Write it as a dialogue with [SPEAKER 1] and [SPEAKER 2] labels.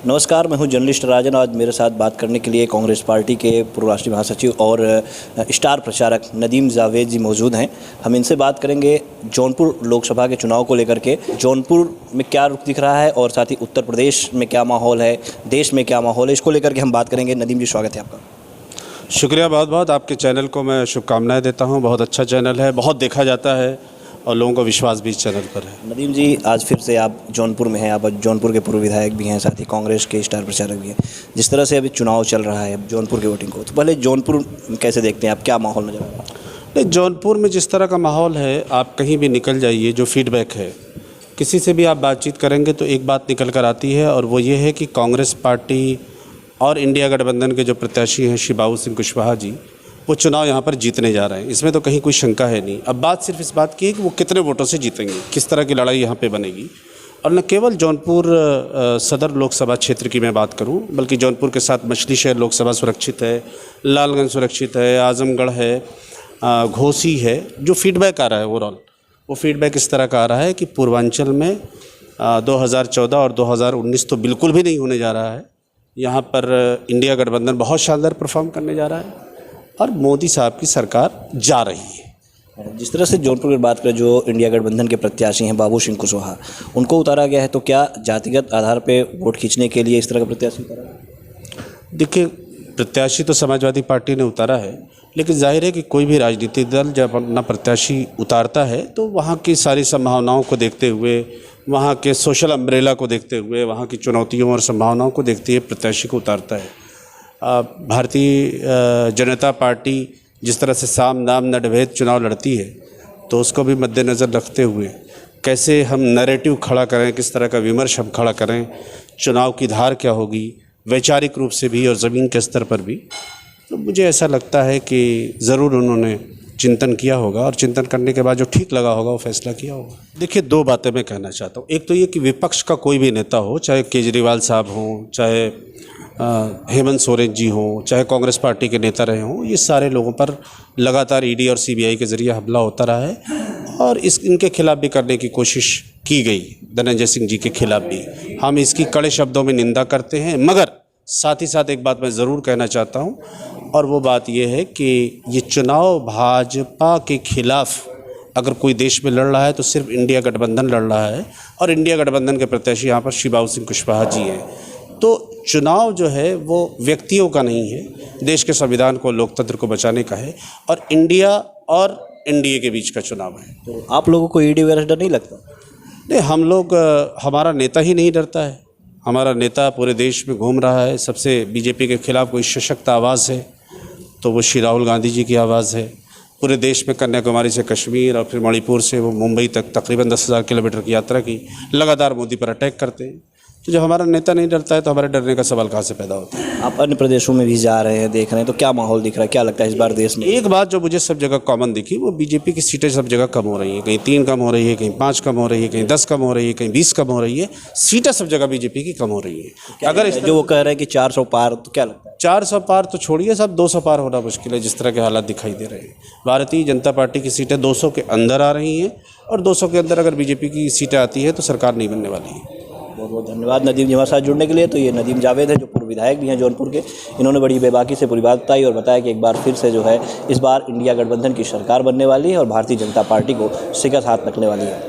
[SPEAKER 1] नमस्कार, मैं हूं जर्नलिस्ट राजन। आज मेरे साथ बात करने के लिए कांग्रेस पार्टी के पूर्व राष्ट्रीय महासचिव और स्टार प्रचारक नदीम जावेद जी मौजूद हैं। हम इनसे बात करेंगे जौनपुर लोकसभा के चुनाव को लेकर के। जौनपुर में क्या रुख दिख रहा है और साथ ही उत्तर प्रदेश में क्या माहौल है, देश में क्या माहौल है, इसको लेकर के हम बात करेंगे। नदीम जी, स्वागत है आपका।
[SPEAKER 2] शुक्रिया बहुत बहुत। आपके चैनल को मैं शुभकामनाएं देता हूं। बहुत अच्छा चैनल है, बहुत देखा जाता है और लोगों का विश्वास भी इस चैनल पर है।
[SPEAKER 1] नदीम जी, आज फिर से आप जौनपुर में हैं। आप जौनपुर के पूर्व विधायक भी हैं, साथ ही कांग्रेस के स्टार प्रचारक भी हैं। जिस तरह से अभी चुनाव चल रहा है जौनपुर के वोटिंग को, तो पहले जौनपुर कैसे देखते हैं आप, क्या माहौल नजर आ रहा है?
[SPEAKER 2] नहीं, जौनपुर में जिस तरह का माहौल है, आप कहीं भी निकल जाइए, जो फीडबैक है, किसी से भी आप बातचीत करेंगे तो एक बात निकल कर आती है और वो ये है कि कांग्रेस पार्टी और इंडिया गठबंधन के जो प्रत्याशी हैं श्री बाबू सिंह कुशवाहा जी, वो चुनाव यहाँ पर जीतने जा रहे हैं। इसमें तो कहीं कोई शंका है नहीं। अब बात सिर्फ इस बात की है कि वो कितने वोटों से जीतेंगे, किस तरह की लड़ाई यहाँ पे बनेगी। और न केवल जौनपुर सदर लोकसभा क्षेत्र की मैं बात करूँ, बल्कि जौनपुर के साथ मछली शहर लोकसभा सुरक्षित है, लालगंज सुरक्षित है, आजमगढ़ है, घोसी है। जो फीडबैक आ रहा है ओवरऑल, वो फीडबैक इस तरह का आ रहा है कि पूर्वांचल में 2014 और 2019 तो बिल्कुल भी नहीं होने जा रहा है। यहाँ पर इंडिया गठबंधन बहुत शानदार परफॉर्म करने जा रहा है और मोदी साहब की सरकार जा रही है।
[SPEAKER 1] जिस तरह से जौनपुर की बात करें, जो इंडिया गठबंधन के प्रत्याशी हैं बाबू सिंह कुशवाहा, उनको उतारा गया है, तो क्या जातिगत आधार पे वोट खींचने के लिए इस तरह का प्रत्याशी उतारा है?
[SPEAKER 2] देखिए, प्रत्याशी तो समाजवादी पार्टी ने उतारा है, लेकिन जाहिर है कि कोई भी राजनीतिक दल जब अपना प्रत्याशी उतारता है तो वहाँ की सारी संभावनाओं को देखते हुए, वहाँ के सोशल अम्ब्रेला को देखते हुए, वहाँ की चुनौतियों और संभावनाओं को देखते हुए प्रत्याशी को उतारता है। भारतीय जनता पार्टी जिस तरह से साम दाम नटभेद चुनाव लड़ती है, तो उसको भी मद्देनज़र रखते हुए कैसे हम नैरेटिव खड़ा करें, किस तरह का विमर्श हम खड़ा करें, चुनाव की धार क्या होगी, वैचारिक रूप से भी और ज़मीन के स्तर पर भी। तो मुझे ऐसा लगता है कि ज़रूर उन्होंने चिंतन किया होगा और चिंतन करने के बाद जो ठीक लगा होगा वो फैसला किया होगा। देखिए, दो बातें मैं कहना चाहता हूँ। एक तो ये कि विपक्ष का कोई भी नेता हो, चाहे केजरीवाल साहब हों, चाहे हेमंत सोरेन जी हों, चाहे कांग्रेस पार्टी के नेता रहे हों, ये सारे लोगों पर लगातार ईडी और सीबीआई के ज़रिए हमला होता रहा है और इनके खिलाफ़ भी करने की कोशिश की गई, धनंजय सिंह जी के खिलाफ़ भी। हम इसकी कड़े शब्दों में निंदा करते हैं, मगर साथ ही साथ एक बात मैं ज़रूर कहना चाहता हूँ और वो बात ये है कि ये चुनाव भाजपा के खिलाफ़ अगर कोई देश में लड़ रहा है तो सिर्फ इंडिया गठबंधन लड़ रहा है और इंडिया गठबंधन के प्रत्याशी यहाँ पर श्री बाबू सिंह कुशवाहा जी हैं। तो चुनाव जो है वो व्यक्तियों का नहीं है, देश के संविधान को, लोकतंत्र को बचाने का है और इंडिया और एनडीए के बीच का चुनाव है।
[SPEAKER 1] तो आप लोगों को ईडी वगैरह डर नहीं लगता?
[SPEAKER 2] नहीं, हम लोग, हमारा नेता ही नहीं डरता है। हमारा नेता पूरे देश में घूम रहा है। सबसे बीजेपी के खिलाफ़ कोई सशक्त आवाज़ है तो वो श्री राहुल गांधी जी की आवाज़ है। पूरे देश में कन्याकुमारी से कश्मीर और फिर मणिपुर से वो मुंबई तक तकरीबन 10,000 किलोमीटर की यात्रा की, लगातार मोदी पर अटैक करते हैं। तो जब हमारा नेता नहीं डरता है तो हमारे डरने का सवाल कहाँ से पैदा होता है?
[SPEAKER 1] आप अन्य प्रदेशों में भी जा रहे हैं, देख रहे हैं, तो क्या माहौल दिख रहा है, क्या लगता है इस बार देश में?
[SPEAKER 2] एक बात जो मुझे सब जगह कॉमन दिखी, वो बीजेपी की सीटें सब जगह कम हो रही हैं। कहीं 3 कम हो रही है, कहीं 5 कम हो रही है, कहीं 10 कम हो रही है, कहीं 20 कम हो रही है। सीटें सब जगह बीजेपी की कम हो रही है। अगर
[SPEAKER 1] जो वो कह रहे हैं कि 400 पार, तो क्या लगता है?
[SPEAKER 2] 400 पार तो छोड़िए, सब 200 पार होना मुश्किल है जिस तरह के हालात दिखाई दे रहे हैं। भारतीय जनता पार्टी की सीटें 200 के अंदर आ रही हैं और 200 के अंदर अगर बीजेपी की सीटें आती है तो सरकार नहीं बनने वाली है।
[SPEAKER 1] बहुत बहुत धन्यवाद नदीम जी हमारे साथ जुड़ने के लिए। तो ये नदीम जावेद है, जो पूर्व विधायक भी हैं जौनपुर के। इन्होंने बड़ी बेबाकी से पूरी बात बताई और बताया कि एक बार फिर से जो है इस बार इंडिया गठबंधन की सरकार बनने वाली है और भारतीय जनता पार्टी को शिकस्त हाथ रखने वाली है।